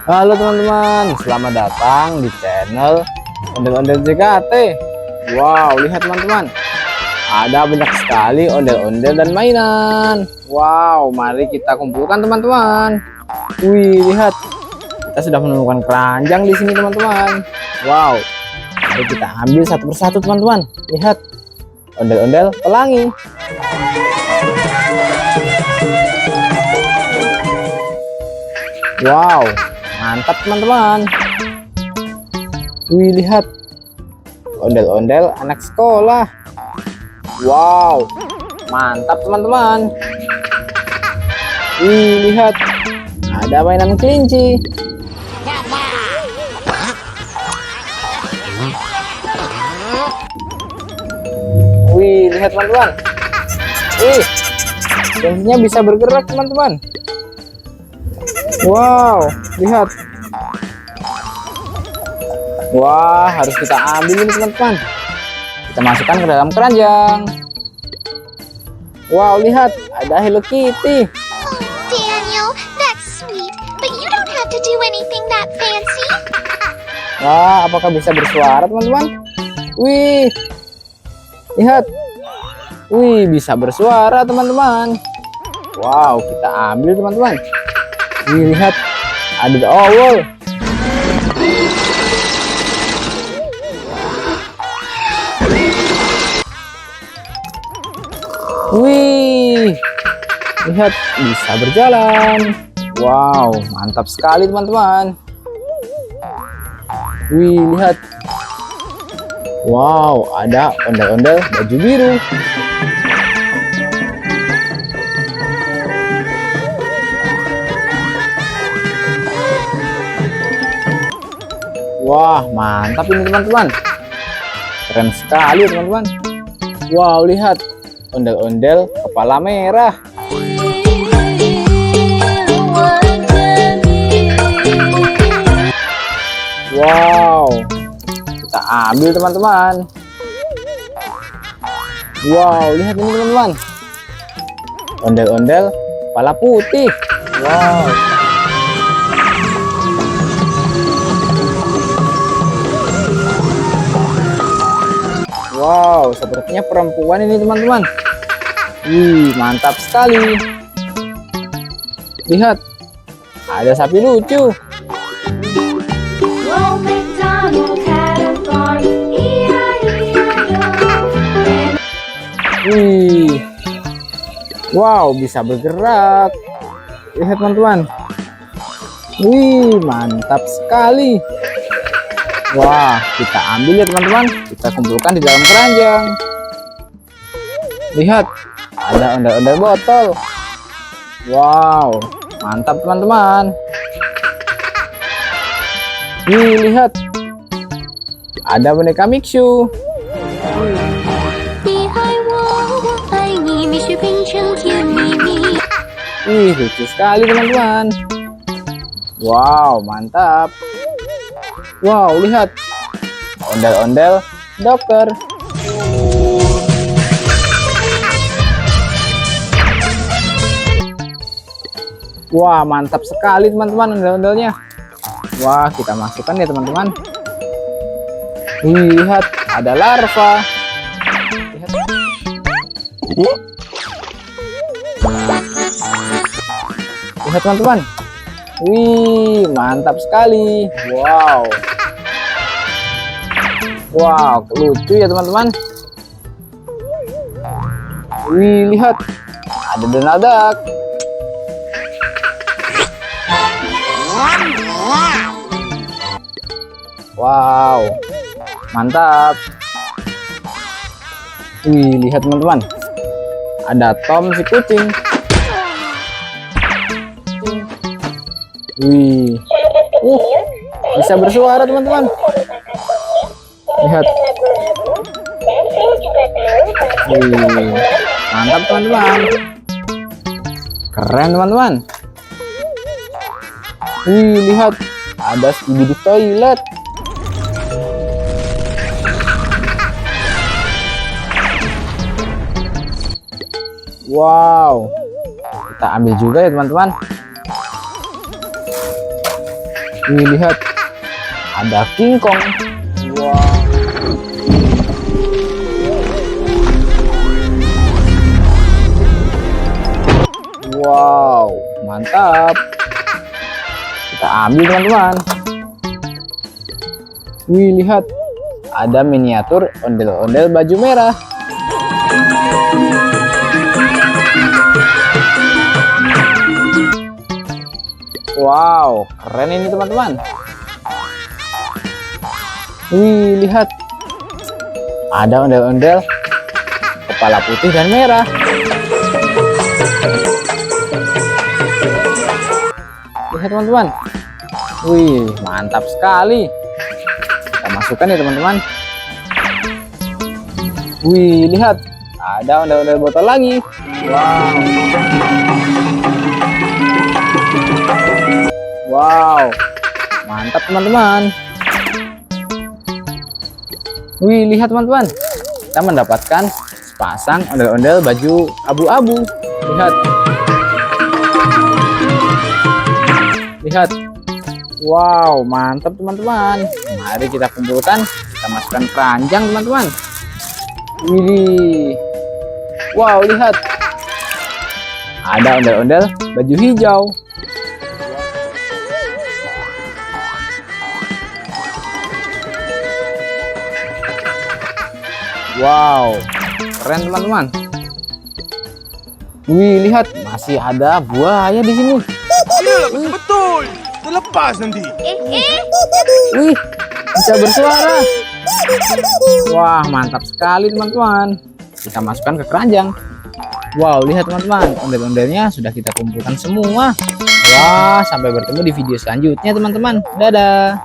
Halo teman-teman, selamat datang di channel Ondel-Ondel JKT. Wow, lihat teman-teman, ada banyak sekali ondel-ondel dan mainan. Wow, mari kita kumpulkan teman-teman. Wih, lihat, kita sudah menemukan keranjang di sini teman-teman. Wow, mari kita ambil satu persatu teman-teman. Lihat, ondel-ondel pelangi. Wow, mantap teman-teman. Wih, lihat, ondel-ondel anak sekolah. Wow, mantap teman-teman. Wih, lihat, ada mainan kelinci. Wih, lihat teman-teman. Wih, kelincinya bisa bergerak teman-teman. Wow, lihat. Wah, harus kita ambil ini teman-teman. Kita masukkan ke dalam keranjang. Wow, lihat, ada Hello Kitty. Daniel, that's sweet, but you don't have to do anything that fancy. Wah, apakah bisa bersuara teman-teman? Wih, lihat. Wih, bisa bersuara teman-teman. Wow, kita ambil teman-teman. Wih, lihat, ada owl. Wih, lihat, bisa berjalan. Wow, mantap sekali teman-teman. Wih, lihat. Wow, ada ondel-ondel baju biru. Wah, mantap ini teman-teman. Keren sekali teman-teman. Wow, lihat, ondel-ondel kepala merah. Wow, kita ambil teman-teman. Wow, lihat ini teman-teman, ondel-ondel kepala putih. Wow. Wow, sepertinya perempuan ini teman-teman. Wih, mantap sekali. Lihat, ada sapi lucu. Wih, wow, bisa bergerak. Lihat teman-teman. Wih, mantap sekali. Wah, kita ambil ya teman-teman. Kita kumpulkan di dalam keranjang. Lihat, ada ondel-ondel botol. Wow, mantap teman-teman. Wih, lihat, ada boneka Mixu. Wih, lucu sekali teman-teman. Wow, mantap. Wow, lihat, ondel-ondel dokter. Wah, mantap sekali teman-teman ondel-ondelnya. Wah, kita masukkan ya teman-teman. Wih, lihat, ada larva. Lihat. Lihat teman-teman. Wih, mantap sekali. Wow. Wow, lucu ya teman-teman. Wih, lihat, ada Donald Duck. Wow, mantap. Wih, lihat teman-teman, ada Tom si kucing. Wih, bisa bersuara teman-teman. Lihat. Wih, mantap teman-teman. Keren teman-teman. Wih, lihat, ada Skibidi toilet. Wow, kita ambil juga ya teman-teman. Wih, lihat. Ada King Kong. Wow. Wow, mantap. Kita ambil teman-teman. Wih, lihat. Ada miniatur ondel-ondel baju merah. Wow, keren ini teman-teman. Wih, lihat. Ada ondel-ondel kepala putih dan merah. Lihat teman-teman. Wih, mantap sekali. Kita masukkan ya teman-teman. Wih, lihat. Ada ondel-ondel botol lagi. Wow. Wow. Mantap teman-teman. Wih, lihat teman-teman. Kita mendapatkan sepasang ondel-ondel baju abu-abu. Lihat. Lihat. Wow, mantap teman-teman. Mari kita kumpulkan, kita masukkan keranjang teman-teman. Wih. Wow, lihat. Ada ondel-ondel baju hijau. Wow, keren teman-teman. Wih, lihat, masih ada buaya di sini. Iya, betul. Terlepas nanti. Wih, bisa bersuara. Wah, mantap sekali teman-teman. Kita masukkan ke keranjang. Wow, lihat teman-teman, ondel-ondelnya sudah kita kumpulkan semua. Wah, sampai bertemu di video selanjutnya teman-teman. Dadah.